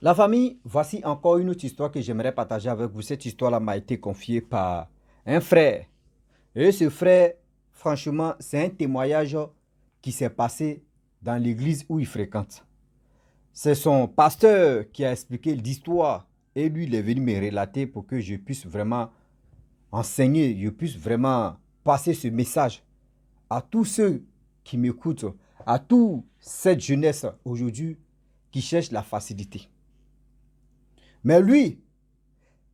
La famille, voici encore une autre histoire que j'aimerais partager avec vous. Cette histoire-là m'a été confiée par un frère. Et ce frère, franchement, c'est un témoignage qui s'est passé dans l'église où il fréquente. C'est son pasteur qui a expliqué l'histoire et lui, il est venu me relater pour que je puisse vraiment enseigner, je puisse vraiment passer ce message à tous ceux qui m'écoutent, à toute cette jeunesse aujourd'hui qui cherche la facilité. Mais lui,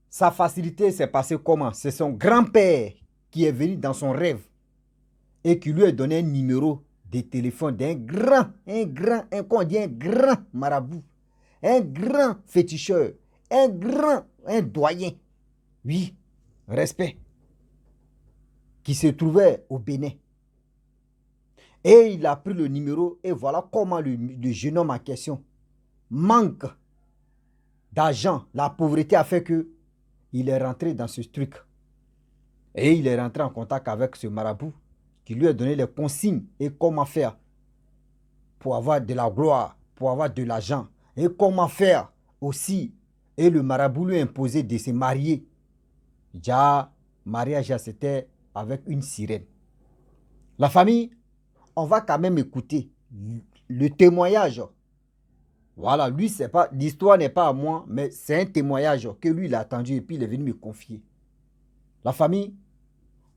sa facilité s'est passée comment? C'est son grand-père qui est venu dans son rêve et qui lui a donné un numéro de téléphone d'un un grand marabout, un grand féticheur, un doyen, oui, respect, qui se trouvait au Bénin. Et il a pris le numéro et voilà comment le jeune homme en question manque d'argent. La pauvreté a fait que il est rentré dans ce truc. Et il est rentré en contact avec ce marabout qui lui a donné les consignes et comment faire pour avoir de la gloire, pour avoir de l'argent. Et comment faire aussi. Et le marabout lui a imposé de se marier. Déjà, mariage, c'était avec une sirène. La famille, on va quand même écouter le témoignage. Voilà, lui, c'est pas, l'histoire n'est pas à moi, mais c'est un témoignage que lui, il a attendu et puis il est venu me confier. La famille,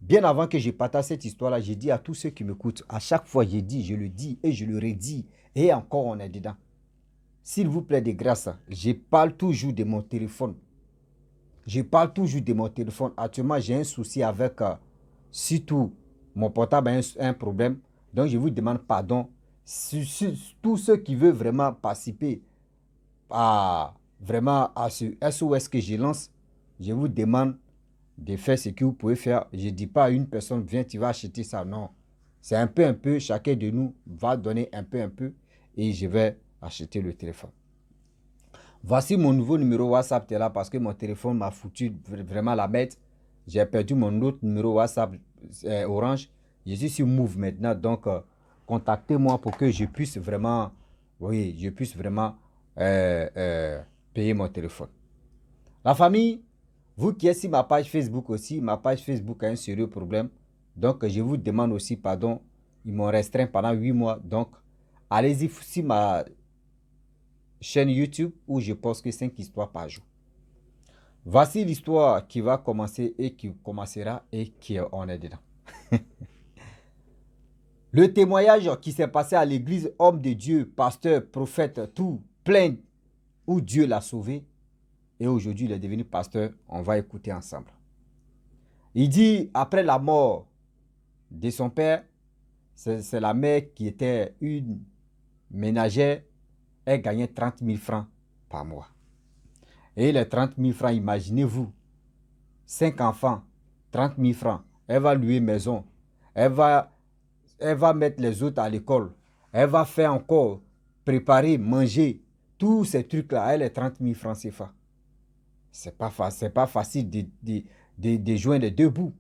bien avant que je partage cette histoire-là, j'ai dit à tous ceux qui m'écoutent, à chaque fois j'ai dit, je le dis et je le redis, et encore on est dedans. S'il vous plaît de grâce, je parle toujours de mon téléphone. Je parle toujours de mon téléphone. Actuellement, j'ai un souci avec, surtout, mon portable a un problème. Donc, je vous demande pardon. Tous ceux qui veulent vraiment participer vraiment à ce SOS que je lance, je vous demande de faire ce que vous pouvez faire. Je ne dis pas à une personne, viens, tu vas acheter ça. Non. C'est un peu. Chacun de nous va donner un peu. Et je vais acheter le téléphone. Voici mon nouveau numéro WhatsApp. Tu es là parce que mon téléphone m'a foutu vraiment la bête. J'ai perdu mon autre numéro WhatsApp Orange. Je suis sur Move maintenant. Donc, contactez-moi pour que je puisse vraiment, oui, je puisse vraiment payer mon téléphone. La famille, vous qui êtes sur ma page Facebook aussi, ma page Facebook a un sérieux problème. Donc, je vous demande aussi pardon. Ils m'ont restreint pendant 8 mois. Donc, allez-y sur ma chaîne YouTube où je poste que 5 histoires par jour. Voici l'histoire qui va commencer et qui commencera et qui on est dedans. Le témoignage qui s'est passé à l'église, homme de Dieu, pasteur, prophète, tout, plein, où Dieu l'a sauvé. Et aujourd'hui, il est devenu pasteur. On va écouter ensemble. Il dit, après la mort de son père, c'est la mère qui était une ménagère, elle gagnait 30 000 francs par mois. Et les 30 000 francs, imaginez-vous, 5 enfants, 30 000 francs, elle va louer maison, elle va mettre les autres à l'école, elle va faire encore, préparer, manger, tous ces trucs-là, elle est 30 000 francs CFA. C'est pas facile de joindre les deux bouts.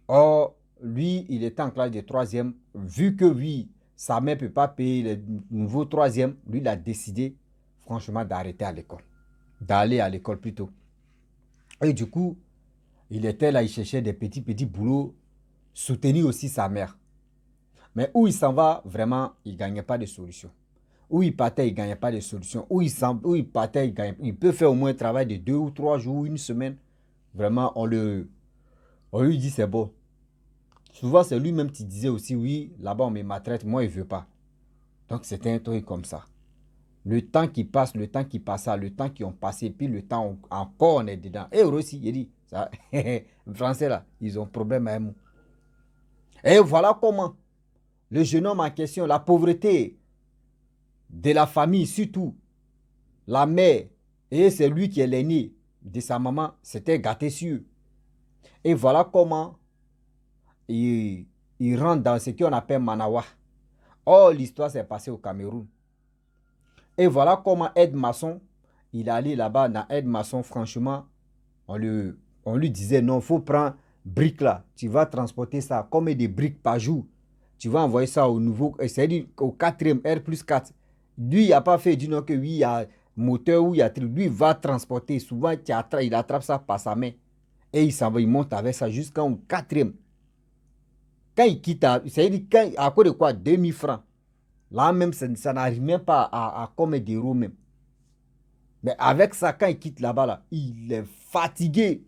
Or, lui, il était en classe de troisième. Vu que oui, sa mère ne peut pas payer le nouveau troisième, lui, il a décidé, franchement, d'arrêter à l'école. D'aller à l'école plutôt. Et du coup, il était là, il cherchait des petits boulots, soutenir aussi sa mère. Mais où il s'en va, vraiment, il ne gagnait pas de solution. Où il partait, il ne gagnait pas de solution. Où il partait, il peut faire au moins un travail de 2 ou 3 jours, une semaine. Vraiment, on lui dit c'est bon. Souvent, c'est lui-même qui disait aussi, oui, là-bas, on me maltraite, moi, il ne veut pas. Donc, c'était un truc comme ça. Le temps qui passe, le temps qui passa, le temps qui ont passé, puis le temps encore, on est dedans. Et aussi, il dit, ça, les Français, là, ils ont problème à un mot. Et voilà comment le jeune homme en question, la pauvreté de la famille, surtout la mère, et c'est lui qui est l'aîné de sa maman, c'était gâté sur. Et voilà comment il rentre dans ce qu'on appelle Manawa. Or, l'histoire s'est passée au Cameroun. Et voilà comment Ed Masson, il est allé là-bas dans Ed Masson, franchement, on lui disait non, il faut prendre briques là, tu vas transporter ça, combien de briques par jour, tu vas envoyer ça au nouveau, c'est-à-dire au quatrième R+4. Lui, il n'a pas fait, il dit non que oui, moteur où il y a lui va transporter. Souvent, il attrape ça par sa main. Et il s'en va, il monte avec ça jusqu'au quatrième. Quand il quitte, c'est-à-dire à cause de quoi 2000 francs. Là même, ça n'arrive même pas à combien d'euros même. Mais avec ça, quand il quitte là-bas, là, il est fatigué.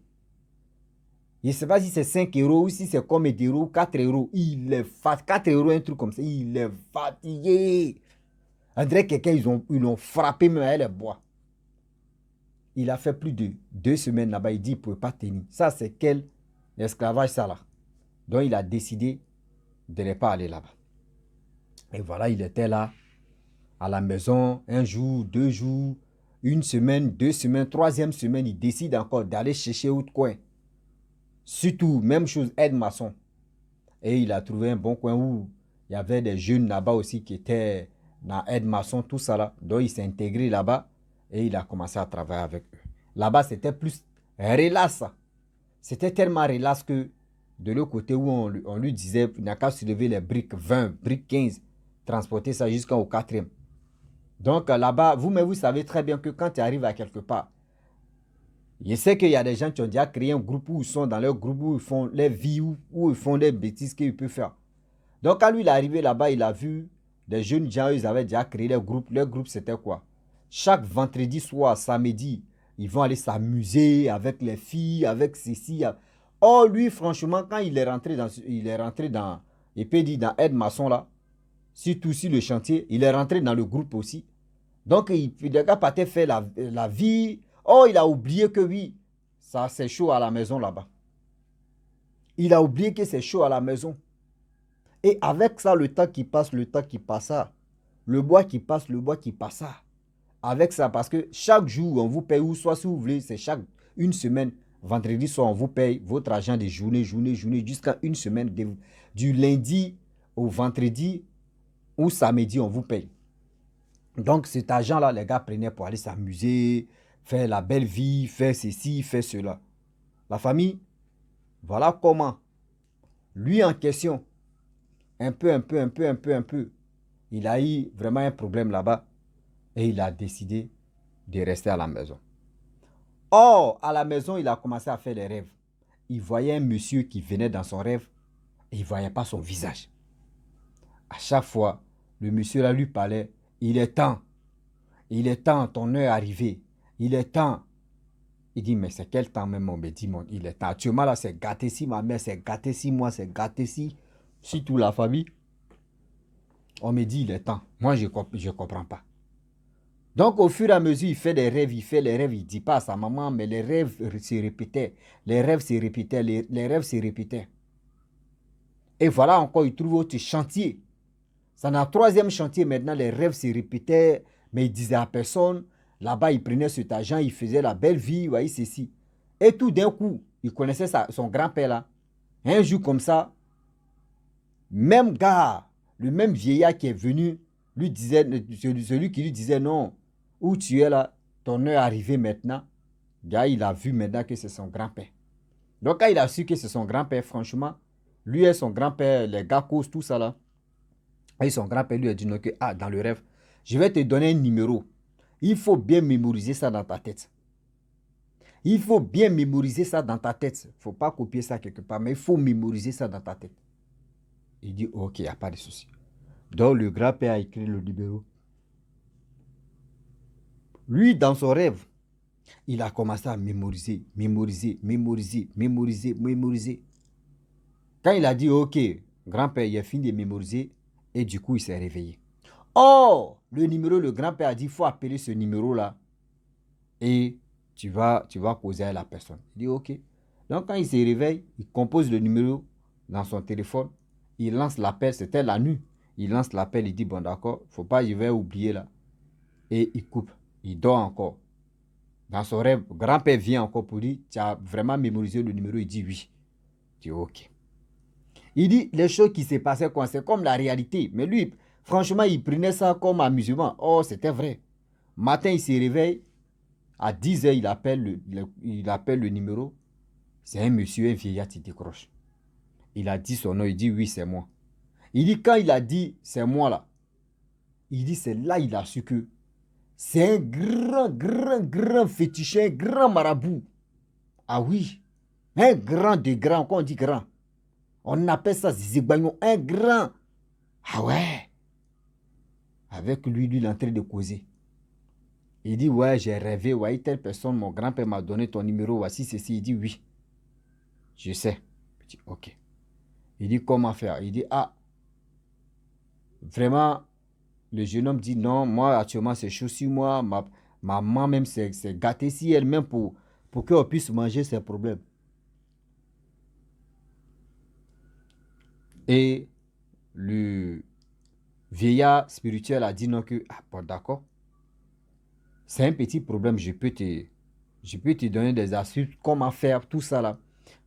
Je ne sais pas si c'est 5 euros ou si c'est combien d'euros, 4 euros. Il est fatigué. 4 euros, un truc comme ça. Il est fatigué. On dirait quelqu'un, ils l'ont frappé même avec les bois. Il a fait plus de 2 semaines là-bas. Il dit qu'il ne pouvait pas tenir. Ça, c'est quel esclavage ça là. Donc, il a décidé de ne pas aller là-bas. Et voilà, il était là, à la maison, un jour, 2 jours, 1 semaine, 2 semaines, 3e semaine, il décide encore d'aller chercher autre coin. Surtout, même chose, aide-maçon. Et il a trouvé un bon coin où il y avait des jeunes là-bas aussi qui étaient dans aide-maçon, tout ça là. Donc, il s'est intégré là-bas et il a commencé à travailler avec eux. Là-bas, c'était plus relax. C'était tellement relax que de l'autre côté où on lui disait, il n'a qu'à soulever les briques 20, briques 15, transporter ça jusqu'au 4e. Donc là-bas, vous savez très bien que quand tu arrives à quelque part, je sais qu'il y a des gens qui ont déjà créé un groupe où ils sont dans leur groupe, où ils font les vies, où ils font des bêtises qu'ils peuvent faire. Donc quand lui il est arrivé là-bas, il a vu des jeunes gens, ils avaient déjà créé leur groupe. Leur groupe c'était quoi? Chaque vendredi soir, samedi, ils vont aller s'amuser avec les filles, avec ceci. Oh lui franchement, quand il est rentré dans, il peut dire dans aide-maçon là, surtout sur le chantier, il est rentré dans le groupe aussi. Donc, le gars partait faire la vie. Oh, il a oublié que oui, ça c'est chaud à la maison là-bas. Il a oublié que c'est chaud à la maison. Et avec ça, le temps qui passe, le temps qui passe, le bois qui passe, le bois qui passe. Avec ça, parce que chaque jour, on vous paye, ou soit si vous voulez, c'est chaque 1 semaine, vendredi soir, on vous paye votre argent de journée, jusqu'à 1 semaine, du lundi au vendredi ou samedi, on vous paye. Donc, cet argent-là, les gars prenaient pour aller s'amuser, faire la belle vie, faire ceci, faire cela. La famille, voilà comment, lui en question, un peu, il a eu vraiment un problème là-bas et il a décidé de rester à la maison. Or, à la maison, il a commencé à faire des rêves. Il voyait un monsieur qui venait dans son rêve et il ne voyait pas son visage. À chaque fois, le monsieur là lui parlait, il est temps. Il est temps, ton heure est arrivée. Il est temps. Il dit, mais c'est quel temps même, on me dit, il est temps. Actuellement, là, c'est gâté si ma mère, c'est gâté si moi, c'est gâté si toute la famille. On me dit, il est temps. Moi, je ne comprends pas. Donc, au fur et à mesure, il fait des rêves, il fait les rêves, il ne dit pas à sa maman, mais les rêves se répétaient. Les rêves se répétaient, les rêves se répétaient. Et voilà encore, il trouve autre chantier. C'est dans le 3e chantier, maintenant, les rêves se répétaient, mais il disait à personne. Là-bas, il prenait cet argent, il faisait la belle vie, vous voyez, ceci. Et tout d'un coup, il connaissait son grand-père là. Un jour comme ça, même gars, le même vieillard qui est venu, lui disait, celui qui lui disait non, où tu es là, ton heure est arrivée maintenant. Gars, il a vu maintenant que c'est son grand-père. Donc, quand il a su que c'est son grand-père, franchement, lui et son grand-père, les gars causent tout ça là. Et son grand-père lui a dit non, que, dans le rêve, je vais te donner un numéro. Il faut bien mémoriser ça dans ta tête. Il faut bien mémoriser ça dans ta tête. Il ne faut pas copier ça quelque part, mais il faut mémoriser ça dans ta tête. Il dit, ok, il n'y a pas de souci. Donc, le grand-père a écrit le numéro. Lui, dans son rêve, il a commencé à mémoriser. Quand il a dit, ok, grand-père, il a fini de mémoriser, et du coup, il s'est réveillé. Oh, le grand-père a dit, il faut appeler ce numéro-là. Et tu vas causer à la personne. Il dit, ok. Donc, quand il se réveille, il compose le numéro dans son téléphone. Il lance l'appel, c'était la nuit. Il lance l'appel, il dit, bon, d'accord, faut pas, je vais oublier là. Et il coupe. Il dort encore. Dans son rêve, grand-père vient encore pour dire, tu as vraiment mémorisé le numéro? Il dit, oui. Il dit, ok. Il dit, les choses qui se passaient, c'est comme la réalité. Mais lui, franchement, il prenait ça comme amusement. Oh, c'était vrai. Matin, il se réveille. À 10 h, il appelle le numéro. C'est un monsieur, un vieillard qui décroche. Il a dit son nom, il dit oui, c'est moi. Il dit quand il a dit c'est moi là, il dit c'est là il a su que C'est un grand féticheur, un grand marabout. Ah oui, un grand de grand, quand on dit grand. On appelle ça Zizigbanyo, un grand. Ah ouais. Avec lui, il est en train de causer. Il dit, ouais, j'ai rêvé, ouais, telle personne, mon grand-père m'a donné ton numéro, voici ceci. Il dit, oui, je sais. Il dit, ok. Il dit, comment faire? Il dit, ah, vraiment, le jeune homme dit, non, moi, actuellement, c'est chaud sur moi. Ma maman même s'est gâtée si elle-même pour qu'on puisse manger ses problèmes. Et le vieillard spirituel a dit non que, ah bon d'accord, c'est un petit problème, je peux te donner des astuces, comment faire tout ça là,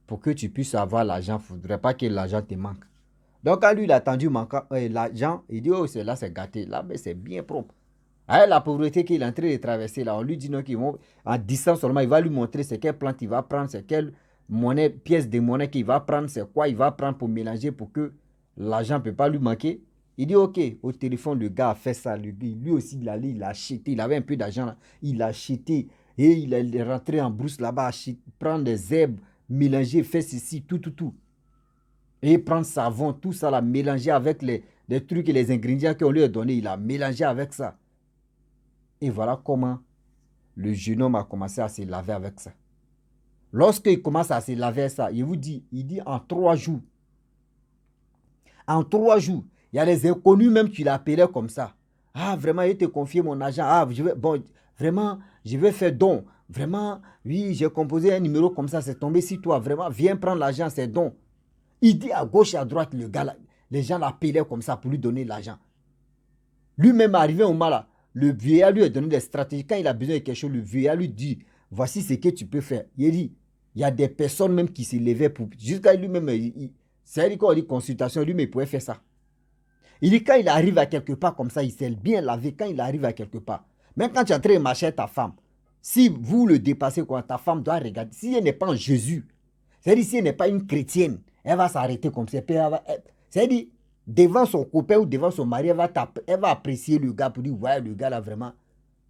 pour que tu puisses avoir l'argent, il ne faudrait pas que l'argent te manque. Donc quand lui il a attendu l'argent, il dit oh c'est là c'est gâté, là mais c'est bien propre. Avec la pauvreté qu'il est en train de traverser là, on lui dit non qu'ils vont, en distance seulement, il va lui montrer c'est quelle plante il va prendre, c'est quelle monnaie, pièce de monnaie qu'il va prendre, c'est quoi il va prendre pour mélanger pour que l'argent ne peut pas lui manquer. Il dit ok, au téléphone le gars a fait ça, lui aussi il allait, il a acheté, il avait un peu d'argent là, il a acheté et il est rentré en brousse là-bas, prendre des herbes, mélanger, faire ceci, tout. Et prendre savon, tout ça là, mélanger avec les trucs et les ingrédients qu'on lui a donné, il a mélangé avec ça. Et voilà comment le jeune homme a commencé à se laver avec ça. Lorsqu'il commence à se laver avec ça, il vous dit, il dit en 3 jours. En 3 jours, il y a les inconnus même qui l'appelaient comme ça. Ah, vraiment, il te confié mon argent. Ah, vraiment, je vais faire don. Vraiment, oui, j'ai composé un numéro comme ça, c'est tombé sur toi. Vraiment, viens prendre l'argent, c'est don. Il dit à gauche et à droite, le gars, là, les gens l'appelaient comme ça pour lui donner l'argent. Lui-même arrivé au mal là, le vieillard lui a donné des stratégies. Quand il a besoin de quelque chose, le vieillard lui dit, voici ce que tu peux faire. Il dit, il y a des personnes même qui se levaient pour... Jusqu'à lui-même, c'est-à-dire qu'on dit consultation, lui-même, il pouvait faire ça. Il dit, quand il arrive à quelque part comme ça, il s'est bien lavé quand il arrive à quelque part. Même quand tu es en train de marcher avec ta femme, si vous le dépassez, quoi, ta femme doit regarder. Si elle n'est pas en Jésus, c'est-à-dire si elle n'est pas une chrétienne, elle va s'arrêter comme ça. C'est-à-dire, devant son copain ou devant son mari, elle va apprécier le gars pour dire, ouais, le gars là vraiment,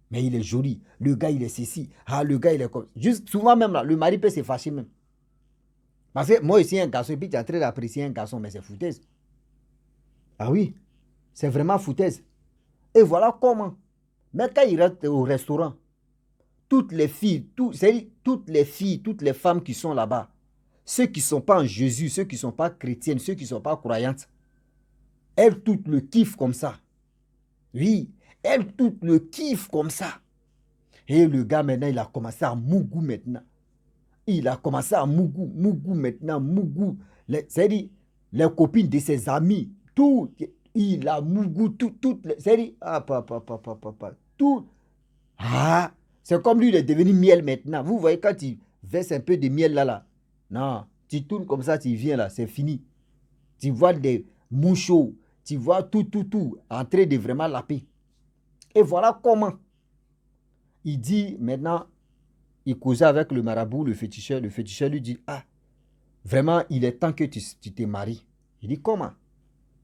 mais il est joli. Le gars, il est ceci. Ah, le gars, il est comme... Juste, souvent même là, le mari peut se fâcher même. Parce que moi aussi, un garçon, et puis tu es en train d'apprécier un garçon, mais c'est foutaise. Ah oui, c'est vraiment foutaise. Et voilà comment. Mais quand il rentre au restaurant, toutes les filles, toutes les filles, toutes les femmes qui sont là-bas, ceux qui ne sont pas en Jésus, ceux qui ne sont pas chrétiennes, ceux qui ne sont pas croyantes, elles toutes le kiffent comme ça. Oui, elles toutes le kiffent comme ça. Et le gars maintenant, il a commencé à mougou maintenant. Il a commencé à mougou maintenant, mougou. C'est-à-dire, les copines de ses amis, tout, il a mougou, tout, c'est-à-dire, ah, papa, tout. Ah, c'est comme lui, il est devenu miel maintenant. Vous voyez, quand il verse un peu de miel là, non, tu tournes comme ça, tu viens là, c'est fini. Tu vois des mouchots, tu vois tout, en train de vraiment laper. Et voilà comment. Il dit maintenant, il causait avec le marabout, le féticheur. Le féticheur lui dit, ah, vraiment, il est temps que tu te maries. Il dit, comment?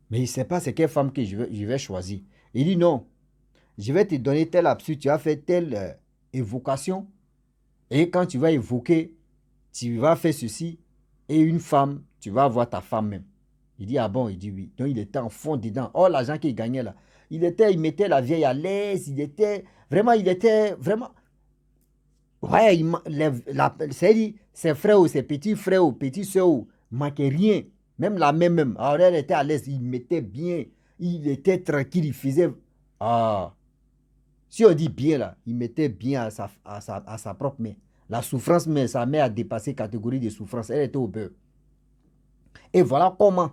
Mais il ne sait pas c'est quelle femme que je vais choisir. Il dit, non, je vais te donner tel absurde, tu vas faire telle évocation. Et quand tu vas évoquer, tu vas faire ceci. Et une femme, tu vas avoir ta femme même. Il dit, ah bon? Il dit oui. Donc il était en fond dedans. Oh, l'argent qu'il gagnait là. Il mettait la vieille à l'aise. Il était vraiment... Ouais, c'est-à-dire, ses frères ou ses petits frères ou petites soeurs manquaient rien. Même la même. Alors elle était à l'aise. Il mettait bien. Il était tranquille. Il faisait... Ah. Si on dit bien là, il mettait bien à sa propre main. La souffrance, mais sa mère a dépassé catégorie de souffrance. Elle était au beurre. Et voilà comment.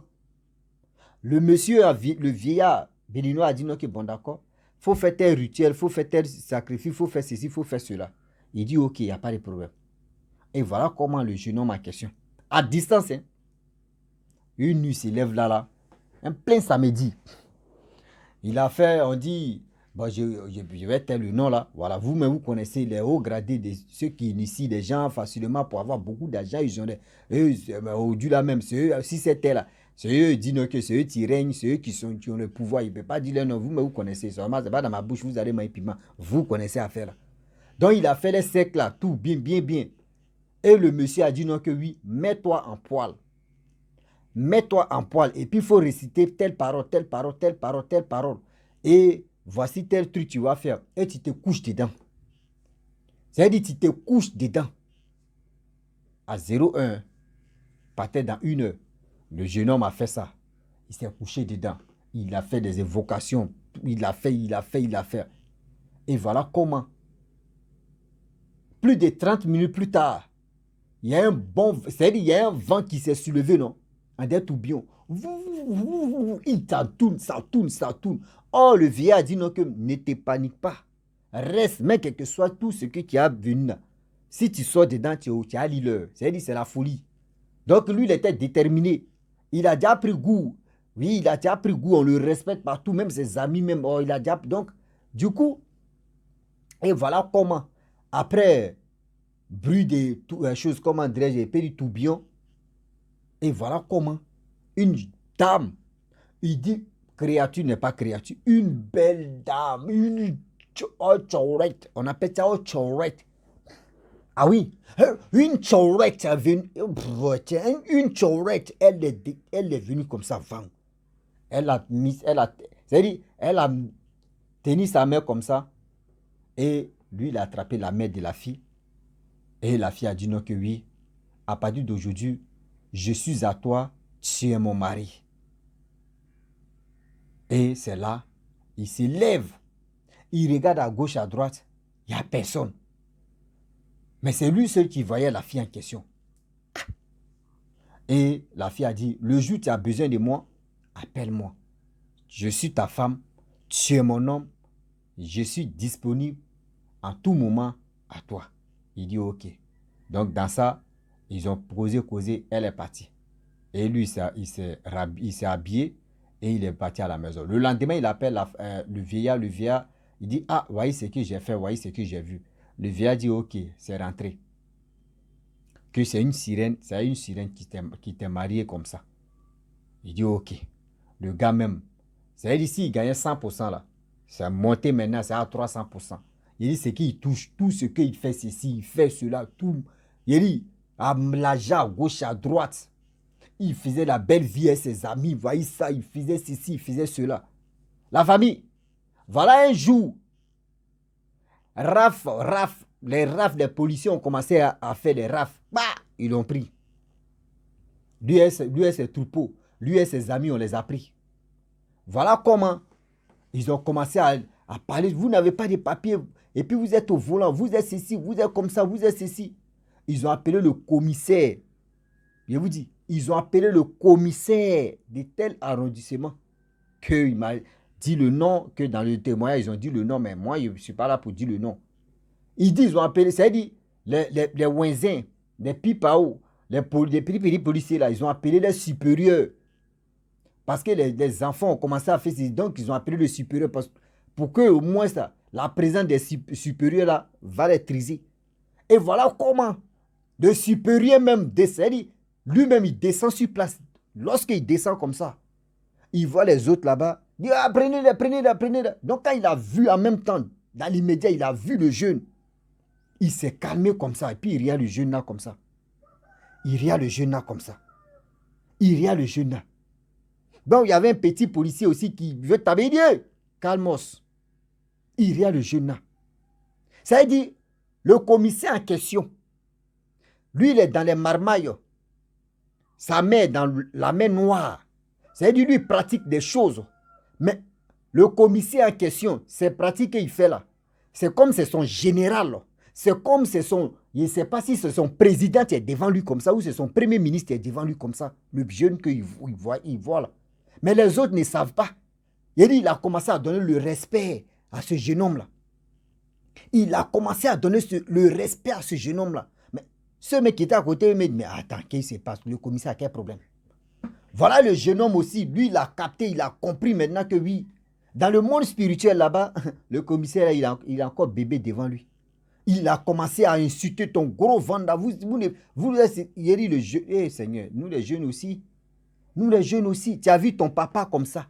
Le monsieur, le vieillard béninois a dit non, que bon d'accord. Il faut faire tel rituel, il faut faire tel sacrifice, il faut faire ceci, il faut faire cela. Il dit ok, il n'y a pas de problème. Et voilà comment le jeune homme en question. À distance, hein. Une nuit s'élève là, un plein samedi. Il a fait, on dit, bon, je vais tel le nom là. Voilà, vous-même, vous connaissez les hauts gradés de ceux qui initient des gens facilement pour avoir beaucoup d'argent. Ils ont au-delà même, si c'était là. C'est eux qui disent non, que c'est eux qui règnent, c'est eux qui ont le pouvoir. Il ne peut pas dire non, vous, mais vous connaissez. Seulement, ce n'est pas dans ma bouche, vous allez manger piment. Vous connaissez à faire là. Donc, il a fait les cercles là, tout bien, bien, bien. Et le monsieur a dit non, que oui, mets-toi en poil. Mets-toi en poil. Et puis, il faut réciter telle parole, telle parole, telle parole, telle parole. Et voici tel truc que tu vas faire. Et tu te couches dedans. C'est-à-dire, tu te couches dedans. À 0,1, peut-être dans 1 heure. Le jeune homme a fait ça. Il s'est couché dedans. Il a fait des évocations. Il a fait. Et voilà comment. Plus de 30 minutes plus tard, il y a un bon... C'est-à-dire, il y a un vent qui s'est soulevé, non? En des tourbillons. Il ça tourne. Oh, le vieillard a dit non, que ne te panique pas. Reste, mais quel que soit tout ce qui a venu là. Si tu sors dedans, tu as l'heure. C'est-à-dire, c'est la folie. Donc, lui, il était déterminé. Il a déjà pris goût. Oui, il a déjà pris goût. On le respecte partout, même ses amis, même. Oh, il a déjà... Donc, du coup, et voilà comment, après bruit des choses, comment dirais-je, du tourbillon, et voilà comment une dame, il dit, créature n'est pas créature, une belle dame, une chorette, on appelle ça chorette. Ah oui, une chorette est venue, une chorette, elle est venue comme ça, elle a mis, c'est-à-dire, elle a tenu sa main comme ça, et lui, il a attrapé la main de la fille, et la fille a dit non que oui, à partir d'aujourd'hui, je suis à toi, tu es mon mari. Et c'est là, il se lève, il regarde à gauche, à droite, il n'y a personne. Mais c'est lui seul qui voyait la fille en question. Et la fille a dit, le jour où tu as besoin de moi, appelle-moi. Je suis ta femme, tu es mon homme, je suis disponible en tout moment à toi. Il dit ok. Donc dans ça, ils ont causé, elle est partie. Et lui, il s'est habillé et il est parti à la maison. Le lendemain, il appelle le vieillard. Le vieillard, il dit, ah, voyez ce que j'ai fait, voyez ce que j'ai vu. Le vieillard dit, ok, c'est rentré. Que c'est une sirène qui t'est mariée comme ça. Il dit, ok. Le gars même, c'est ici, il gagnait 100% là. C'est monté maintenant, c'est à 300%. Il dit, c'est qu'il touche, tout ce qu'il fait, ceci, il fait cela, tout. Il dit, à l'argent, à gauche, à droite. Il faisait la belle vie avec ses amis, voyez ça, il faisait ceci, il faisait cela. La famille, voilà un jour, les rafs des policiers ont commencé à faire des rafs. Bah, ils l'ont pris. Lui et ses troupeaux, lui et ses amis, on les a pris. Voilà comment ils ont commencé à parler. Vous n'avez pas de papiers, et puis vous êtes au volant, vous êtes ceci, vous êtes comme ça, vous êtes ceci. Ils ont appelé le commissaire. Je vous dis, ils ont appelé le commissaire de tel arrondissement qu'il m'a dit le nom, que dans le témoignage, ils ont dit le nom, mais moi, je ne suis pas là pour dire le nom. Ils ont appelé, c'est-à-dire les Wenzins, les Pipao, les policiers là, ils ont appelé les supérieurs. Parce que les enfants ont commencé à faire ça, donc ils ont appelé le supérieur pour que au moins ça, la présence des supérieurs là va les triser. Et voilà comment le supérieur même décède. Lui-même, il descend sur place. Lorsqu'il descend comme ça, il voit les autres là-bas. Il dit, ah, prenez-les. Donc, quand il a vu en même temps, dans l'immédiat, il a vu le jeune. Il s'est calmé comme ça. Et puis, il regarde le jeune là comme ça. Il regarde le jeune là. Donc, il y avait un petit policier aussi qui veut taper. Il dit, calmos. Il regarde le jeune là. Ça veut dire, le commissaire en question, lui, il est dans les marmailles. Sa main dans la main noire. C'est-à-dire, lui, il pratique des choses. Mais le commissaire en question, ces pratiques qu'il fait là, c'est comme c'est son général. C'est comme c'est son... Je ne sais pas si c'est son président qui est devant lui comme ça ou c'est son premier ministre qui est devant lui comme ça. Le jeune qu'il voit là. Mais les autres ne savent pas. Il a commencé à donner le respect à ce jeune homme là. Il a commencé à donner le respect à ce jeune homme là. Ce mec qui était à côté, il me dit, mais attends, qu'est-ce qui se passe? Le commissaire a quel problème? Voilà le jeune homme aussi, lui, il a capté, il a compris maintenant que oui, dans le monde spirituel là-bas, le commissaire, il a encore bébé devant lui. Il a commencé à insulter ton gros ventre. Il dit, le jeune, Seigneur, nous les jeunes aussi, Nous les jeunes aussi, tu as vu ton papa comme ça.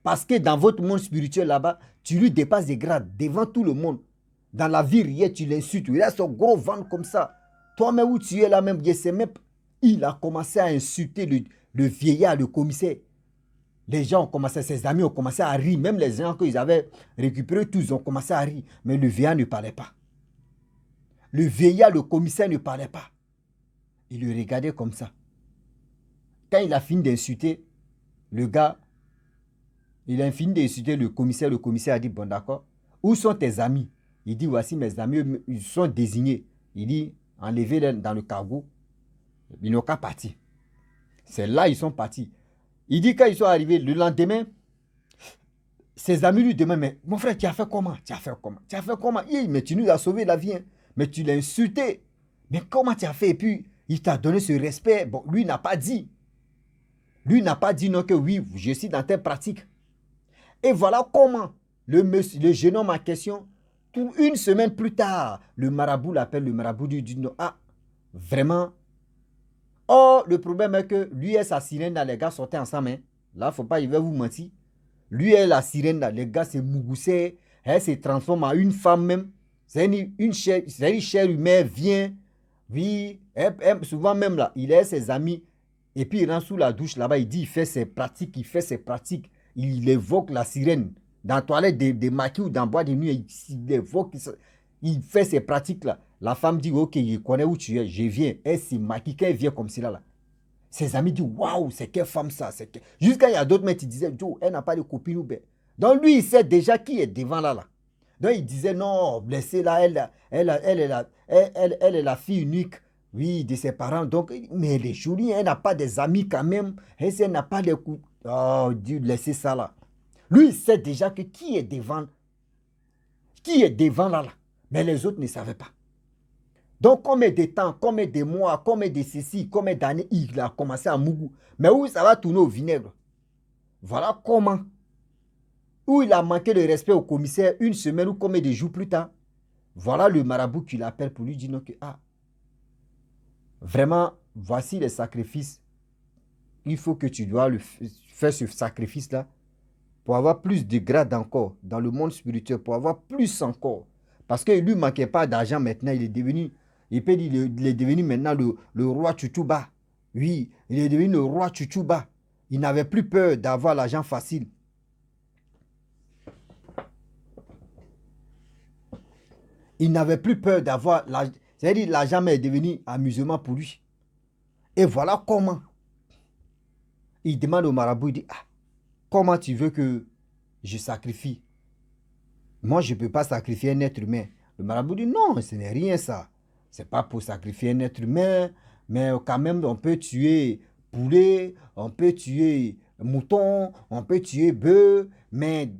Parce que dans votre monde spirituel là-bas, tu lui dépasses des grades devant tout le monde. Dans la vie réelle, tu l'insultes. Il a son gros ventre comme ça. Toi-même où tu es là même, il a commencé à insulter le vieillard, le commissaire. Les gens ont commencé, ses amis ont commencé à rire. Même les gens qu'ils avaient récupérés, tous ont commencé à rire. Mais le vieillard ne parlait pas. Le vieillard, le commissaire ne parlait pas. Il le regardait comme ça. Quand il a fini d'insulter, le gars, il a fini d'insulter le commissaire. Le commissaire a dit, bon d'accord, où sont tes amis? Il dit, voici mes amis, ils sont désignés. Il dit, enlevez-les dans le cargo. Ils n'ont qu'à partir. C'est là ils sont partis. Il dit, quand ils sont arrivés, le lendemain, ses amis lui demandent, mais mon frère, tu as fait comment? Tu as fait comment? Tu as fait comment? Mais tu nous as sauvé la vie, hein. Mais tu l'as insulté. Mais comment tu as fait? Et puis, il t'a donné ce respect. Bon, lui n'a pas dit. Lui n'a pas dit non que oui, je suis dans telle pratique. Et voilà comment le jeune homme en question, une semaine plus tard, le marabout l'appelle, le marabout lui dit non, ah, vraiment. Oh, le problème est que lui et sa sirène, là, les gars sortaient ensemble. Hein. Là, faut pas, il va vous mentir. Lui et la sirène, là, les gars se mougoussaient. Elle se transforme en une femme même. C'est une chair humaine, vient. Oui, souvent même là, il est ses amis. Et puis il rentre sous la douche là-bas, il dit, il fait ses pratiques, il évoque la sirène. Dans la toilette des maquis ou dans la boîte de nuit, il évoque, il fait ses pratiques là. La femme dit, ok, je connais où tu es, je viens. Elle s'est maquille, quand elle vient comme cela là. Ses amis disent, waouh, c'est quelle femme ça. Jusqu'à il y a d'autres mecs qui disaient, Joe, elle n'a pas de copine ou bien. Donc lui, il sait déjà qui est devant là. Donc il disait, non, blessée là, elle est la fille unique. Oui, de ses parents. Donc, mais elle est jolie, elle n'a pas des amis quand même. Elle n'a pas de coups. Oh, Dieu, laissez ça là. Lui, il sait déjà que qui est devant là. Mais les autres ne savaient pas. Donc, combien de temps, combien de mois, combien de ceci, combien d'années, il a commencé à mougou. Mais où ça va tourner au vinaigre? Voilà comment. Où il a manqué de respect au commissaire une semaine ou combien de jours plus tard. Voilà le marabout qui l'appelle pour lui dire non, que, ah, vraiment, voici les sacrifices. Il faut que tu dois faire ce sacrifice-là pour avoir plus de grade encore dans le monde spirituel, pour avoir plus encore. Parce qu'il ne lui manquait pas d'argent maintenant, il est devenu, il est devenu maintenant le roi Tchouchouba. Oui, il est devenu le roi Tchouchouba. Il n'avait plus peur d'avoir l'argent facile. Il n'avait plus peur d'avoir l'argent. C'est-à-dire l'argent est devenu amusement pour lui. Et voilà comment. Il demande au marabout, il dit, ah, comment tu veux que je sacrifie? Moi, je ne peux pas sacrifier un être humain. Le marabout dit, non, ce n'est rien ça. Ce n'est pas pour sacrifier un être humain, mais quand même, on peut tuer poulet, on peut tuer mouton, on peut tuer bœuf, mais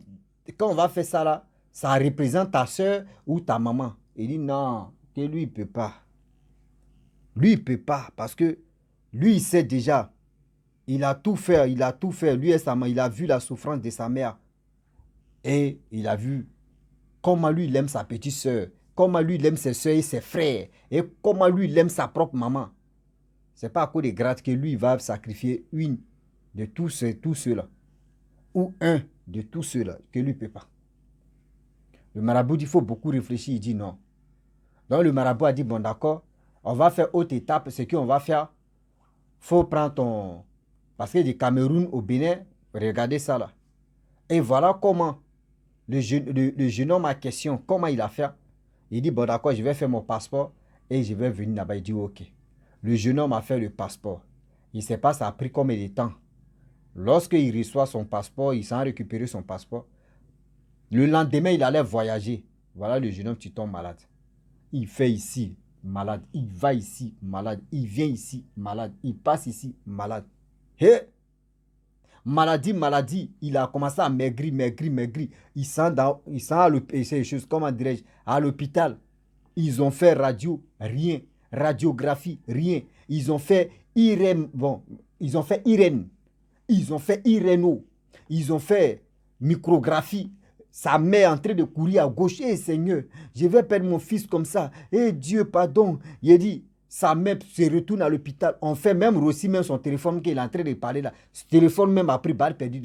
quand on va faire ça là, ça représente ta soeur ou ta maman. Il dit, non, que lui, il ne peut pas. Lui, il ne peut pas, parce que lui, il sait déjà. Il a tout fait, Lui et sa mère, il a vu la souffrance de sa mère. Et il a vu comment lui, il aime sa petite soeur. Comment lui, il aime ses soeurs et ses frères. Et comment lui, il aime sa propre maman. Ce n'est pas à cause des grades que lui, il va sacrifier une de tous ceux-là. Ou un de tous ceux-là que lui ne peut pas. Le marabout dit, il faut beaucoup réfléchir. Il dit non. Donc le marabout a dit, bon d'accord, on va faire autre étape. Ce qu'on va faire, il faut prendre ton... Parce que du Cameroun au Bénin, regardez ça là. Et voilà comment le jeune homme a question, comment il a fait. Il dit, bon d'accord, je vais faire mon passeport et je vais venir là-bas. Il dit, ok. Le jeune homme a fait le passeport. Il ne sait pas ça a pris combien de temps. Lorsqu'il reçoit son passeport, il s'en a récupéré son passeport. Le lendemain, il allait voyager. Voilà le jeune homme qui tombe malade. Il fait ici, malade. Il va ici, malade. Il vient ici, malade. Il passe ici, malade. Hé! Maladie, il a commencé à maigrir. Il sent ces choses, comment dirais-je, à l'hôpital. Ils ont fait radio, rien. Radiographie, rien. Ils ont fait IRM, ils ont fait IRN. Ils ont fait IRNO. Ils ont fait micrographie. Sa mère est en train de courir à gauche. Eh Seigneur, je vais perdre mon fils comme ça. Eh Dieu, pardon. Il a dit, Sa mère se retourne à l'hôpital. On fait même Rossi, même son téléphone qu'il est en train de parler là. Ce téléphone même a pris balle perdue.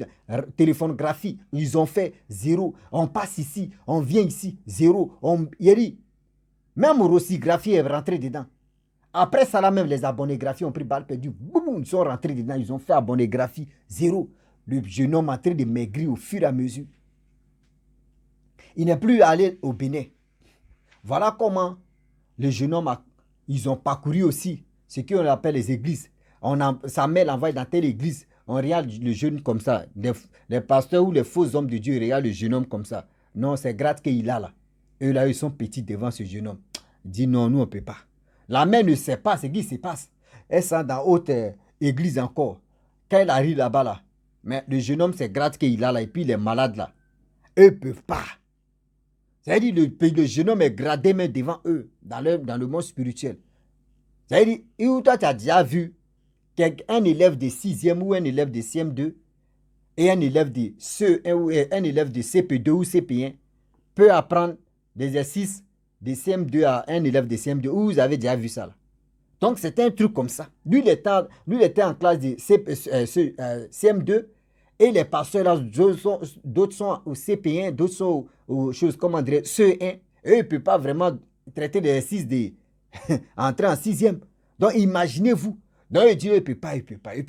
Téléphone graphique. Ils ont fait 0. On passe ici. On vient ici. 0. Il a dit, même Rossi, Graphi est rentré dedans. Après ça là même, les abonnés Graphi ont pris balle perdue. Boum, ils sont rentrés dedans. Ils ont fait abonné Graphi. 0. Le jeune homme est en train de maigrir au fur et à mesure. Il n'est plus allé au Bénin. Voilà comment le jeune homme ils ont parcouru aussi ce qu'on appelle les églises. Sa mère l'envoie dans telle église. On regarde le jeune comme ça. Les pasteurs ou les faux hommes de Dieu regardent le jeune homme comme ça. Non, c'est grâce qu'il a là. Eux là, ils sont petits devant ce jeune homme. Il dit non, nous on ne peut pas. La mère ne sait pas ce qui se passe. Elle sent dans haute église encore. Quand elle arrive là-bas là. Mais le jeune homme, c'est grâce qu'il a là. Et puis il est malade là. Eux ne peuvent pas. C'est-à-dire le jeune homme est gradé même devant eux, dans le monde spirituel. C'est-à-dire, toi tu as déjà vu un élève de 6e ou un élève de CM2 et un élève de CE1 ou un élève de CP2 ou CP1 peut apprendre des exercices de CM2 à un élève de CM2. Où vous avez déjà vu ça là? Donc c'est un truc comme ça. Lui, il était en classe de CM2. Et les pasteurs, là, d'autres sont au CP1, d'autres sont aux choses, comment dire, CE1. Eux, ils ne peuvent pas vraiment traiter l'exercice d'entrer en 6e. Donc, imaginez-vous. Donc, ils disent, ils ne peuvent pas, ils ne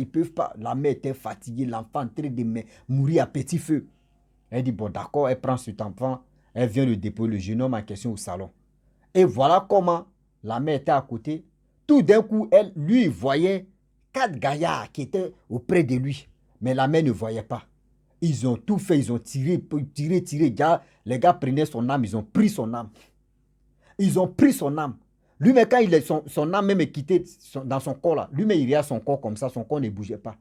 peuvent pas. La mère était fatiguée, l'enfant en train de mourir à petit feu. Elle dit, bon, d'accord, elle prend cet enfant, elle vient le déposer, le jeune homme en question au salon. Et voilà comment la mère était à côté. Tout d'un coup, lui, voyait 4 gaillards qui étaient auprès de lui. Mais la mère ne voyait pas. Ils ont tout fait, ils ont tiré. Les gars prenaient son âme, ils ont pris son âme. Ils ont pris son âme. Lui, mais quand son âme même est quittée dans son corps là, lui, mais il y a son corps comme ça, son corps ne bougeait pas.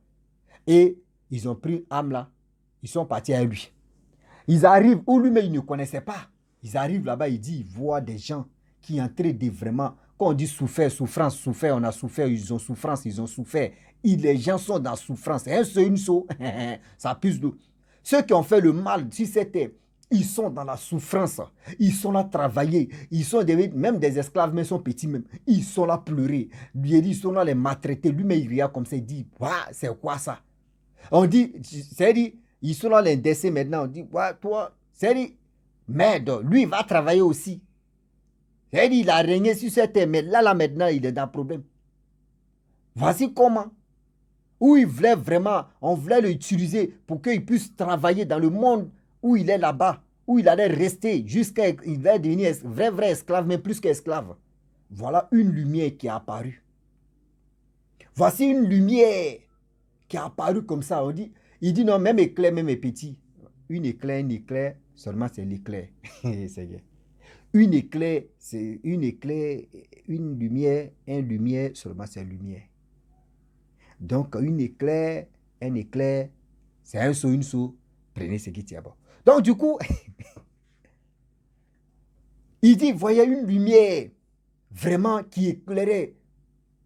Et ils ont pris l'âme là, ils sont partis à lui. Ils arrivent où lui, mais il ne connaissait pas. Ils arrivent là-bas, il dit, il voit des gens qui en train de vraiment, quand on dit souffrance, on a souffert, ils ont souffert. Les gens sont dans souffrance. C'est une chose, ça pue d'eau. Ceux qui ont fait le mal, si c'était, ils sont dans la souffrance. Ils sont là travailler. Ils sont même des esclaves, mais ils sont petits même. Ils sont là pleurer. Ils sont là les maltraiter. Lui, mais il regarde comme ça, il dit, c'est quoi ça? On dit, c'est-à-dire, ils sont là les décès maintenant. On dit, toi, c'est-à-dire, merde, lui, il va travailler aussi. C'est-à-dire, il a régné sur cette terre, mais là, maintenant, il est dans le problème. Voici comment. Où il voulait vraiment, on voulait l'utiliser pour qu'il puisse travailler dans le monde où il est là-bas, où il allait rester jusqu'à il va devenir vrai esclave, mais plus qu'esclave. Voilà une lumière qui est apparue. Voici une lumière qui est apparue comme ça. Il dit non, même éclair, même est petit. Un éclair, seulement c'est l'éclair. Une éclair, c'est une éclair, une lumière, seulement c'est lumière. Donc, un éclair, c'est un saut, une saut. Prenez ce qui tient bon. Donc, du coup, il dit, voyez une lumière vraiment qui éclairait,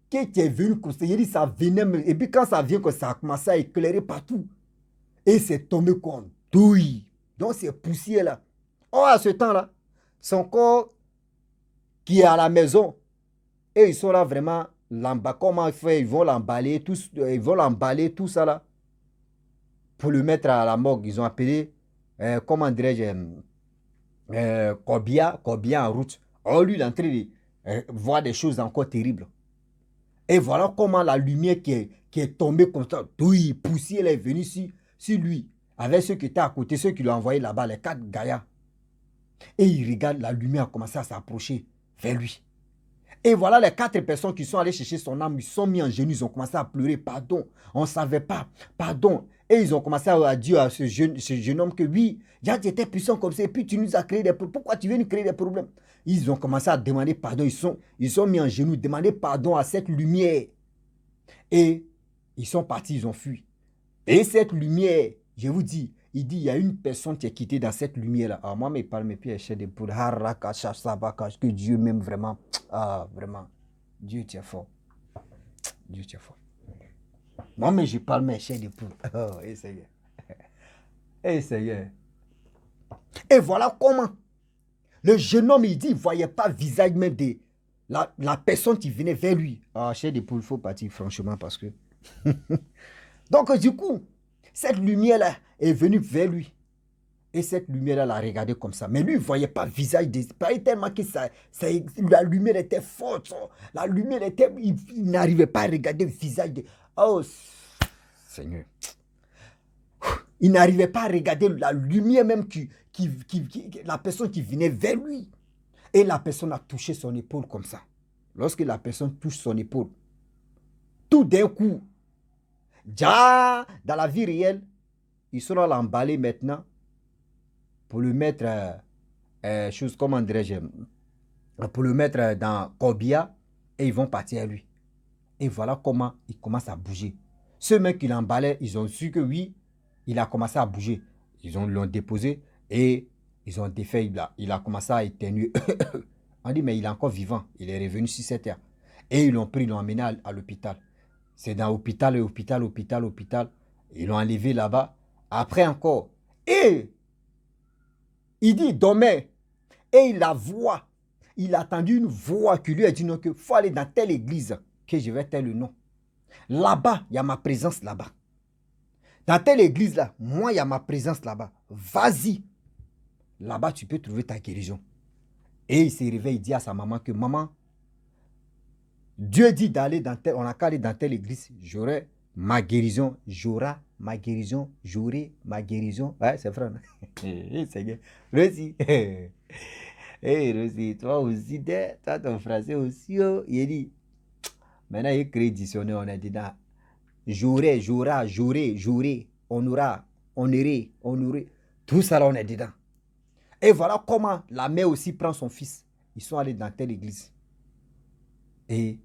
qui est venue comme ça. Il dit, ça venait, et puis quand ça vient, ça a commencé à éclairer partout. Et c'est tombé comme douille. Donc, c'est poussière là. Oh, à ce temps-là, son corps qui est à la maison, et ils sont là vraiment, comment ils font, ils vont l'emballer, tout ça là, pour le mettre à la morgue. Ils ont appelé, comment dirais-je, Corbia en route. Oh, lui, il est en train de voir des choses encore terribles. Et voilà comment la lumière qui est tombée comme ça, douille, poussière, elle est venue sur lui, avec ceux qui étaient à côté, ceux qui l'ont envoyé là-bas, les 4 gaillards. Et il regarde, la lumière a commencé à s'approcher vers lui. Et voilà les 4 personnes qui sont allées chercher son âme, ils sont mis en genoux, ils ont commencé à pleurer, pardon, on ne savait pas, pardon. Et ils ont commencé à dire à ce jeune homme que oui, tu étais puissant comme ça, et puis tu nous as créé des problèmes. Pourquoi tu viens nous créer des problèmes? Ils ont commencé à demander pardon, ils sont mis en genoux, demander pardon à cette lumière. Et ils sont partis, ils ont fui. Et cette lumière, je vous dis, il dit, il y a une personne qui est quittée dans cette lumière-là. Ah, moi, mais parle, mais puis, de pour que Dieu m'aime vraiment. Ah, vraiment. Dieu, tu es fort. Dieu, tu es fort. Moi, mais je parle, mais de poule. Oh, et Seigneur. Et Seigneur. Et voilà comment Le jeune homme, il dit, il ne voyait pas le visage même de la personne qui venait vers lui. Ah, chair de poule, il faut partir, franchement, parce que... Donc, du coup, cette lumière-là est venue vers lui. Et cette lumière-là l'a regardé comme ça. Mais lui, il ne voyait pas le visage de... Tellement que la lumière était forte. La lumière était... Il n'arrivait pas à regarder le visage de... Oh, Seigneur. Il n'arrivait pas à regarder la lumière même la personne qui venait vers lui. Et la personne a touché son épaule comme ça. Lorsque la personne touche son épaule, tout d'un coup, déjà, dans la vie réelle, ils seront l'emballer maintenant pour le mettre, comment dirais-je, pour le mettre dans Corbia et ils vont partir à lui. Et voilà comment il commence à bouger. Ceux mêmes qui l'emballaient, ils ont su que oui, il a commencé à bouger. Ils l'ont déposé et ils ont défait. Il a commencé à éternuer. On dit, mais il est encore vivant. Il est revenu sur cette terre. Et ils l'ont pris, ils l'ont emmené à l'hôpital. C'est dans l'hôpital, hôpital. Ils l'ont enlevé là-bas. Après encore. Et il dit, il dormait. Et il la voit. Il a entendu une voix qui lui a dit, non, qu'il faut aller dans telle église que je vais taire le nom. Là-bas, il y a ma présence là-bas. Dans telle église là, moi, il y a ma présence là-bas. Vas-y. Là-bas, tu peux trouver ta guérison. Et il se réveille, il dit à sa maman que maman, Dieu dit d'aller dans telle, on a qu'à aller dans telle église, j'aurai ma guérison, j'aurai ma guérison. Ouais, c'est vrai. Seigneur. Rosie. Rosie, toi aussi, toi ton français aussi, il dit, maintenant il crée dictionnaire, on a dit dans j'aurai, on aura, on aurait. Tout ça là, on est dedans. Et voilà comment la mère aussi prend son fils. Ils sont allés dans telle église. Et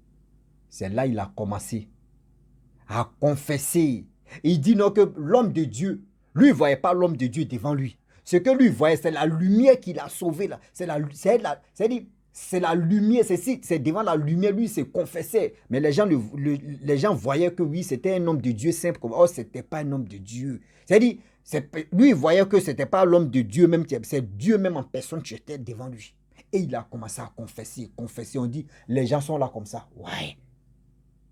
c'est là qu'il a commencé à confesser. Il dit non que l'homme de Dieu, lui, il ne voyait pas l'homme de Dieu devant lui. Ce que lui voyait, c'est la lumière qui l'a sauvé là. C'est la lumière, c'est devant la lumière, lui, il se confessait. Mais les gens voyaient que oui, c'était un homme de Dieu simple. Oh, ce n'était pas un homme de Dieu. C'est-à-dire, lui, il voyait que ce n'était pas l'homme de Dieu même, c'est Dieu même en personne qui était devant lui. Et il a commencé à confesser. On dit, les gens sont là comme ça. Ouais,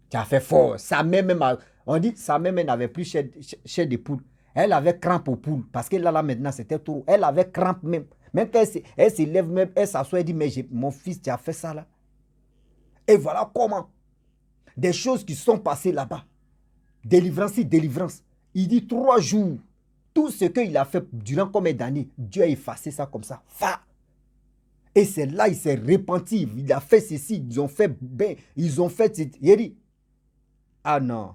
tu as fait fort. Sa mère même, on dit, sa mère même n'avait plus chair de poule. Elle avait crampe aux poules. Parce que là maintenant, c'était trop. Elle avait crampe même. Même quand elle se lève, même, elle s'assoit et dit, mais mon fils, tu as fait ça là. Et voilà comment. Des choses qui sont passées là-bas. Délivrance, délivrance. Il dit 3 jours. Tout ce qu'il a fait durant combien d'années, Dieu a effacé ça comme ça. Et c'est là, il s'est repenti. Il a fait ceci. Ils ont fait bien. Ils ont fait. Il dit, ah non.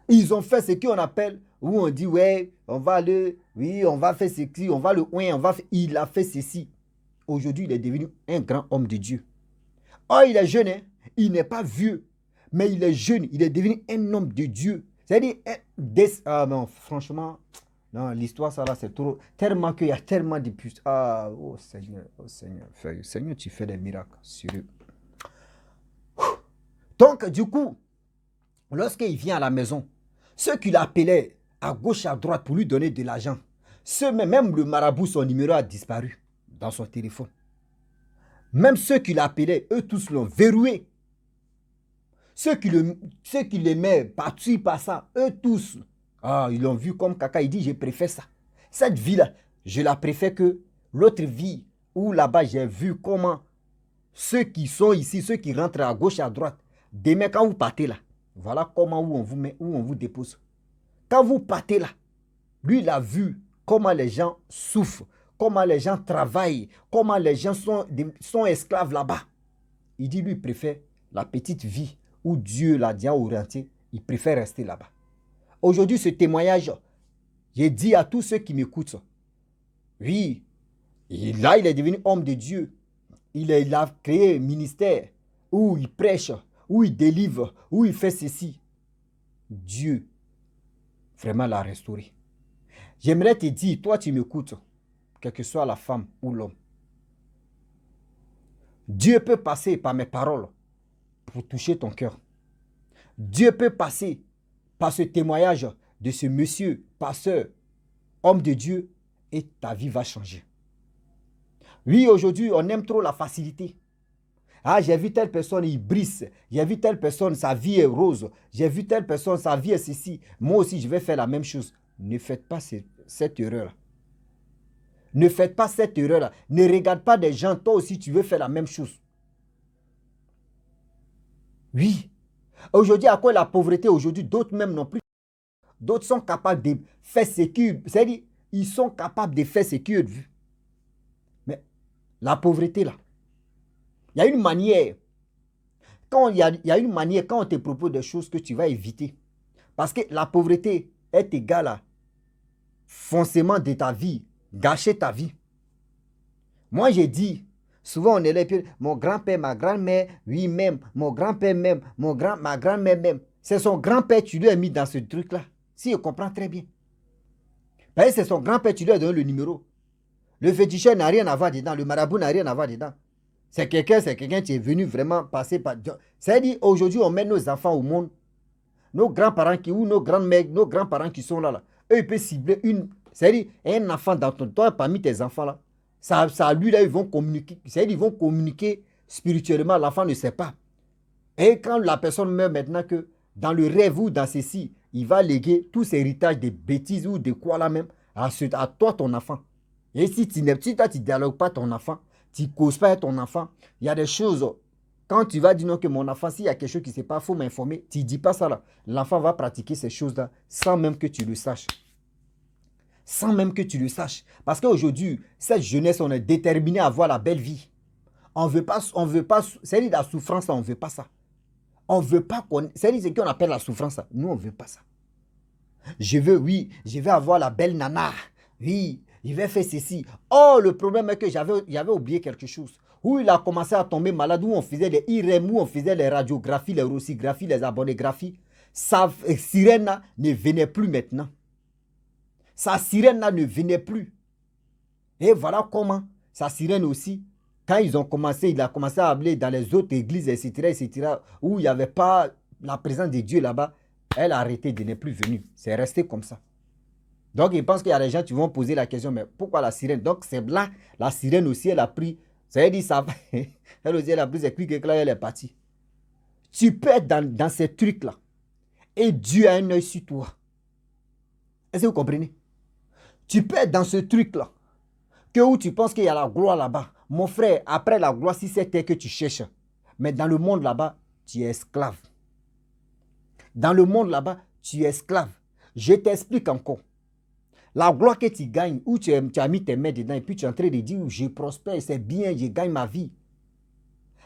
Ils ont fait ce qu'on appelle, où on dit, ouais, on va on va faire ceci, on va il a fait ceci. Aujourd'hui, il est devenu un grand homme de Dieu. Oh, il est jeune, hein? Il n'est pas vieux, mais il est jeune, il est devenu un homme de Dieu. C'est-à-dire, ah non, franchement, non, l'histoire, ça là, c'est trop, tellement qu'il y a tellement de puces. Ah, oh Seigneur, Seigneur, tu fais des miracles sur eux. Donc, du coup, lorsqu'il vient à la maison, ceux qui l'appelaient à gauche, à droite pour lui donner de l'argent, même le marabout, son numéro a disparu dans son téléphone. Même ceux qui l'appelaient, eux tous l'ont verrouillé. Ceux qui l'aimaient, par-ci, par ça, eux tous, ils l'ont vu comme caca. Il dit, je préfère ça. Cette vie-là, je la préfère que l'autre vie où là-bas, j'ai vu comment ceux qui sont ici, ceux qui rentrent à gauche, à droite, demain, quand vous partez là, voilà comment où on vous met, où on vous dépose. Quand vous partez là, lui, il a vu comment les gens souffrent, comment les gens travaillent, comment les gens sont esclaves là-bas. Il dit, lui, il préfère la petite vie où Dieu l'a déjà orienté. Il préfère rester là-bas. Aujourd'hui, ce témoignage, j'ai dit à tous ceux qui m'écoutent, oui, là, il est devenu homme de Dieu. Il a créé un ministère où il prêche, où il délivre, où il fait ceci. Dieu, vraiment l'a restauré. J'aimerais te dire, toi tu m'écoutes, quelle que soit la femme ou l'homme. Dieu peut passer par mes paroles pour toucher ton cœur. Dieu peut passer par ce témoignage de ce monsieur, pasteur, homme de Dieu, et ta vie va changer. Oui, aujourd'hui, on aime trop la facilité. Ah, j'ai vu telle personne, il brise. J'ai vu telle personne, sa vie est rose. J'ai vu telle personne, sa vie est ceci. Moi aussi, je vais faire la même chose. Ne faites pas cette erreur-là. Ne faites pas cette erreur-là. Ne regarde pas des gens, toi aussi, tu veux faire la même chose. Oui. Aujourd'hui, à quoi la pauvreté? Aujourd'hui, d'autres même non plus. D'autres sont capables de faire ce qu'ils... C'est-à-dire, ils sont capables de faire ce qu'ils veulent. Mais la pauvreté, là, il y a une manière. Quand il y a une manière, quand on te propose des choses que tu vas éviter. Parce que la pauvreté est égale à foncement de ta vie, gâcher ta vie. Moi, j'ai dit, souvent on est là, puis mon grand-père, ma grand-mère, oui, même, mon grand-père même, ma grand-mère même. C'est son grand-père, tu lui as mis dans ce truc-là. Si, je comprends très bien. Parce que c'est son grand-père, tu lui as donné le numéro. Le féticheur n'a rien à voir dedans, le marabout n'a rien à voir dedans. C'est quelqu'un qui est venu vraiment passer par... C'est-à-dire, aujourd'hui, on met nos enfants au monde. Nos grands-parents ou nos grands-mères, nos grands-parents qui sont là, eux, ils peuvent cibler une... C'est-à-dire, un enfant dans toi, parmi tes enfants là, ça lui, là, ils vont communiquer. C'est-à-dire, ils vont communiquer spirituellement, l'enfant ne sait pas. Et quand la personne meurt maintenant que dans le rêve ou dans ceci, il va léguer tout cet héritage de bêtises ou de quoi là même à toi, ton enfant. Et si tu ne dialogues pas ton enfant, tu ne causes pas ton enfant, il y a des choses, quand tu vas dire non que mon enfant, s'il y a quelque chose qui ne sait pas, il faut m'informer, tu ne dis pas ça là. L'enfant va pratiquer ces choses-là sans même que tu le saches. Sans même que tu le saches. Parce qu'aujourd'hui, cette jeunesse, on est déterminé à avoir la belle vie. On veut pas, c'est la souffrance là, on ne veut pas ça. On ne veut pas qu'on... C'est ce qu'on appelle la souffrance. Là. Nous, on ne veut pas ça. Oui, je vais avoir la belle nana. Oui, je vais faire ceci. Oh, le problème est que j'avais oublié quelque chose. Où il a commencé à tomber malade, où on faisait les IRM, où on faisait les radiographies, les rossicgraphies, les abonnographies. Sa sirène ne venait plus maintenant. Sa sirène ne venait plus. Et voilà comment sa sirène aussi, quand il a commencé à appeler dans les autres églises, etc., où il n'y avait pas la présence de Dieu là-bas, elle a arrêté de ne plus venir. C'est resté comme ça. Donc, il pense qu'il y a des gens qui vont poser la question, mais pourquoi la sirène? Donc, c'est là, la sirène aussi, elle a pris, ça veut dire ça, elle aussi, elle a pris ses clics et là, elle est partie. Tu peux être dans ces trucs-là, et Dieu a un œil sur toi. Est-ce que vous comprenez? Tu peux être dans ce truc-là, que où tu penses qu'il y a la gloire là-bas. Mon frère, après la gloire, si c'est elle que tu cherches, mais dans le monde là-bas, tu es esclave. Dans le monde là-bas, tu es esclave. Je t'explique encore. La gloire que tu gagnes, où tu as mis tes mains dedans et puis tu es en train de dire, je prospère, c'est bien, je gagne ma vie.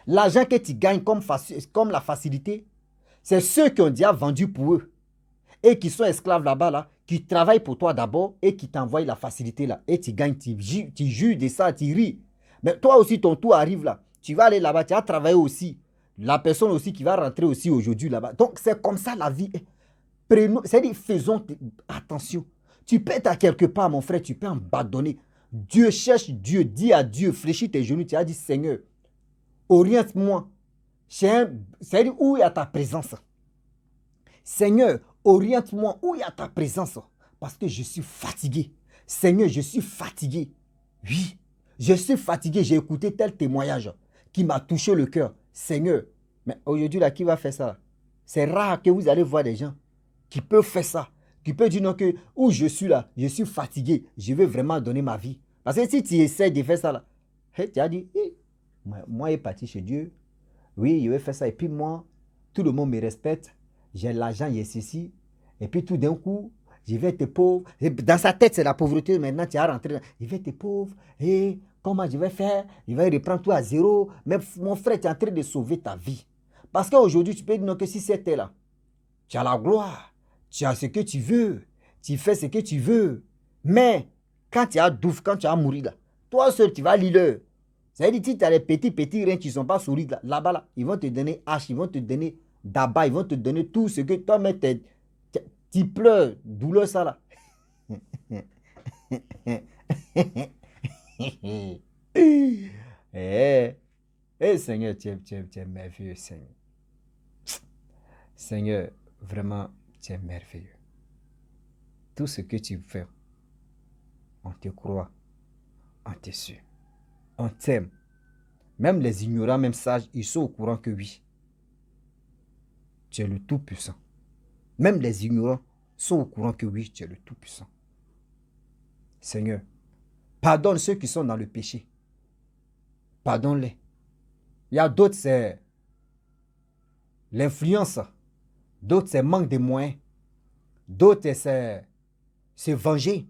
L'argent que tu gagnes comme la facilité, c'est ceux qui ont déjà vendu pour eux et qui sont esclaves là-bas, là, qui travaillent pour toi d'abord et qui t'envoient la facilité là. Et tu gagnes, tu juges de ça, tu ris. Mais toi aussi, ton tour arrive là. Tu vas aller là-bas, tu vas travailler aussi. La personne aussi qui va rentrer aussi aujourd'hui là-bas. Donc, c'est comme ça la vie. C'est-à-dire, faisons attention. Tu peux être à quelque part, mon frère, tu peux abandonner. Dieu cherche Dieu, dis à Dieu, fléchis tes genoux, tu as dit, Seigneur, oriente-moi. C'est-à-dire, où il y a ta présence? Seigneur, oriente-moi où il y a ta présence. Parce que je suis fatigué. Seigneur, je suis fatigué. Oui, je suis fatigué. J'ai écouté tel témoignage qui m'a touché le cœur. Seigneur, mais aujourd'hui, là, qui va faire ça? C'est rare que vous allez voir des gens qui peuvent faire ça. Qui peuvent dire non que où je suis là, je suis fatigué. Je veux vraiment donner ma vie. Parce que si tu essaies de faire ça là, tu as dit, moi, il est parti chez Dieu. Oui, il veut faire ça. Et puis moi, tout le monde me respecte. J'ai l'argent, il y a ceci. Et puis tout d'un coup, je vais être pauvre. Et dans sa tête, c'est la pauvreté. Maintenant, tu as rentré. Je vais être pauvre. Et comment je vais faire? Il va reprendre tout à zéro. Mais mon frère, tu es en train de sauver ta vie. Parce qu'aujourd'hui, tu peux dire non, que si c'était là, tu as la gloire. Tu as ce que tu veux. Tu fais ce que tu veux. Mais quand tu as douf, quand tu as mouru là, toi seul, tu vas lire. C'est-à-dire, si tu as les petits reins qui ne sont pas solides là-bas, là, ils vont te donner hache, ils vont te donner d'abord, ils vont te donner tout ce que toi, mais tu pleures, douleur ça là. Seigneur, tu es merveilleux, Seigneur. Seigneur, vraiment, tu es merveilleux. Tout ce que tu fais, on te croit, on te suit. On t'aime. Même les ignorants, même sages, ils sont au courant que oui, tu es le Tout-Puissant. Même les ignorants sont au courant que oui, tu es le Tout-Puissant. Seigneur, pardonne ceux qui sont dans le péché. Pardonne-les. Il y a d'autres, c'est l'influence. D'autres, c'est manque de moyens. D'autres, c'est se venger.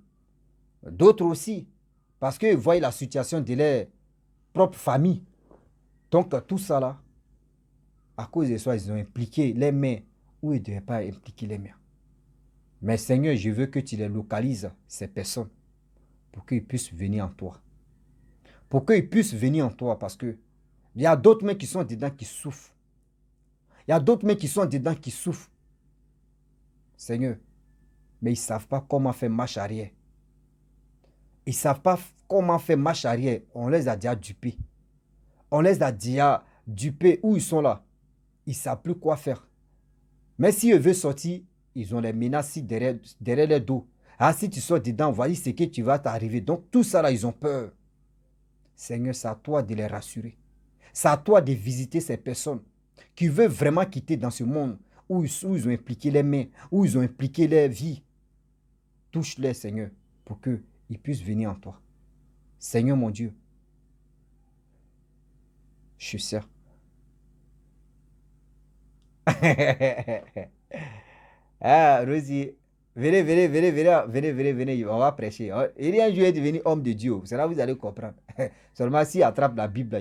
D'autres aussi, parce qu'ils voient la situation de leur propre famille. Donc, tout ça là, à cause de ça, ils ont impliqué les mains où ils ne devaient pas impliquer les mains. Mais Seigneur, je veux que tu les localises, ces personnes, pour qu'ils puissent venir en toi. Pour qu'ils puissent venir en toi, parce que il y a d'autres mains qui sont dedans qui souffrent. Il y a d'autres mains qui sont dedans qui souffrent. Seigneur, mais ils ne savent pas comment faire marche arrière. Ils ne savent pas comment faire marche arrière. On les a déjà dupés. On les a déjà dupés où ils sont là. Ils ne savent plus quoi faire. Mais s'ils veulent sortir, ils ont les menaces derrière les dos. Ah, si tu sors dedans, voici ce que tu vas t'arriver. Donc tout ça là, ils ont peur. Seigneur, c'est à toi de les rassurer. C'est à toi de visiter ces personnes qui veulent vraiment quitter dans ce monde où ils ont impliqué les mains, où ils ont impliqué leur vie. Touche-les, Seigneur, pour qu'ils puissent venir en toi. Seigneur mon Dieu, je suis sûr. Ah, Rosie, venez, on va prêcher. Il y a un jour est devenu homme de Dieu. C'est là que vous allez comprendre. Seulement s'il attrape la Bible,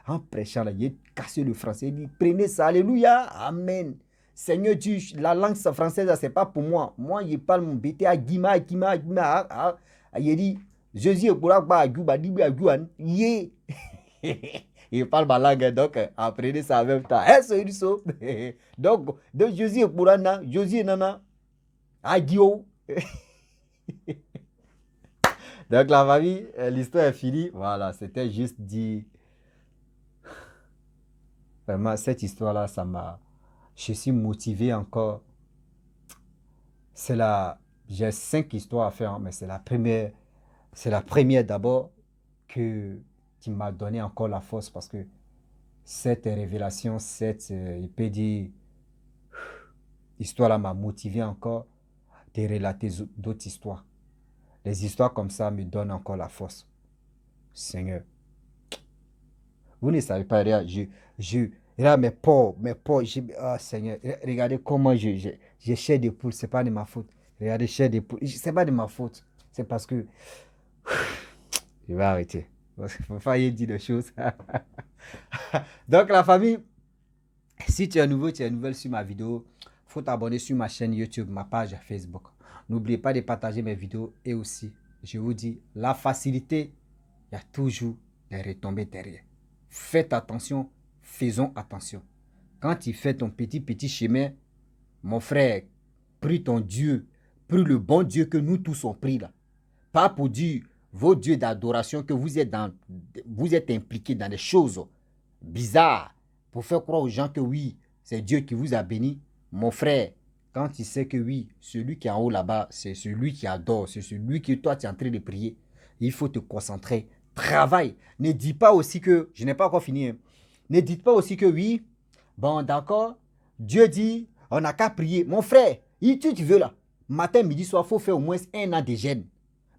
en prêchant, là, il casse le français. Il dit, prenez ça, alléluia, amen. Seigneur Dieu, la langue française, ce n'est pas pour moi. Moi, je parle mon bêté à Guima. Il dit, Jésus est pour la il parle ma langue, donc apprenez ça en même temps. Donc, Jésus est pour Anna, Jésus est nana, adio. Donc, la famille, l'histoire est finie. Voilà, c'était juste dit. Vraiment, cette histoire-là, ça m'a. Je suis motivé encore. J'ai 5 histoires à faire, mais c'est la première. C'est la première d'abord qui m'a donné encore la force parce que cette révélation, il peut dire, histoire-là m'a motivé encore de relater d'autres histoires. Les histoires comme ça me donnent encore la force. Seigneur, vous ne savez pas, regarde mes pauvres, oh Seigneur, regardez comment j'ai chair de poule, c'est pas de ma faute. Regardez, chair de poule, c'est pas de ma faute. C'est parce que, je vais arrêter. Il ne faut pas y dire des choses. Donc la famille, si tu es nouveau, tu es nouvelle sur ma vidéo, il faut t'abonner sur ma chaîne YouTube, ma page Facebook. N'oubliez pas de partager mes vidéos et aussi, je vous dis, la facilité, il y a toujours des retombées derrière. Faites attention, faisons attention. Quand tu fais ton petit chemin, mon frère, prie ton Dieu, prie le bon Dieu que nous tous on prie là. Pas pour dire vos dieux d'adoration que vous êtes impliqués dans des choses bizarres pour faire croire aux gens que oui, c'est Dieu qui vous a béni. Mon frère, quand tu sais que oui, celui qui est en haut là-bas, c'est celui qui adore, c'est celui que toi tu es en train de prier, il faut te concentrer. Travaille. Ne dis pas aussi que, je n'ai pas encore fini, hein. Ne dites pas aussi que oui, bon d'accord, Dieu dit, on n'a qu'à prier. Mon frère, tu veux là, matin, midi, soir, il faut faire au moins 1 an de jeûne.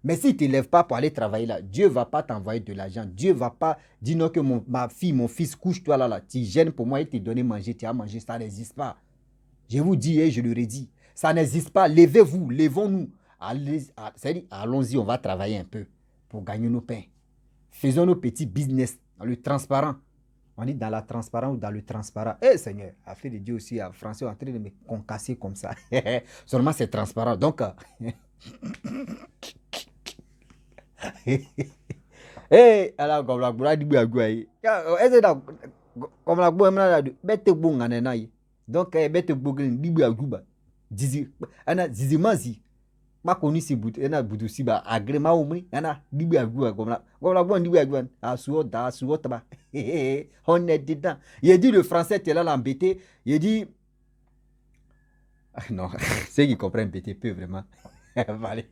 Mais si tu ne te lèves pas pour aller travailler là, Dieu ne va pas t'envoyer de l'argent. Dieu ne va pas dire non que ma fille, mon fils, couche-toi là. Tu gênes pour moi et te donner manger, tu as mangé. Ça n'existe pas. Je vous dis et je le redis. Ça n'existe pas. Levez-vous, levons-nous. Allons-y, on va travailler un peu pour gagner nos pains. Faisons nos petits business dans le transparent. On dit dans la transparence ou dans le transparent. Eh Seigneur, affaire de Dieu aussi, en français, on est en train de me concasser comme ça. Seulement c'est transparent. Donc, eh, alors comme la boula di bua guai. Est-ce comme la boua mna la bete bunga na nai. Donc bete bugin di bua guba. Dizi ana zizi mazi. Ma koni si but ena budu si ba agre ma umri ana di bua guba comme la boua di bua guan. Asuo taba. On est dedans. Il dit le français t'es là l'embêté. Il dit non, ceux qui comprennent BTP vraiment. Allez.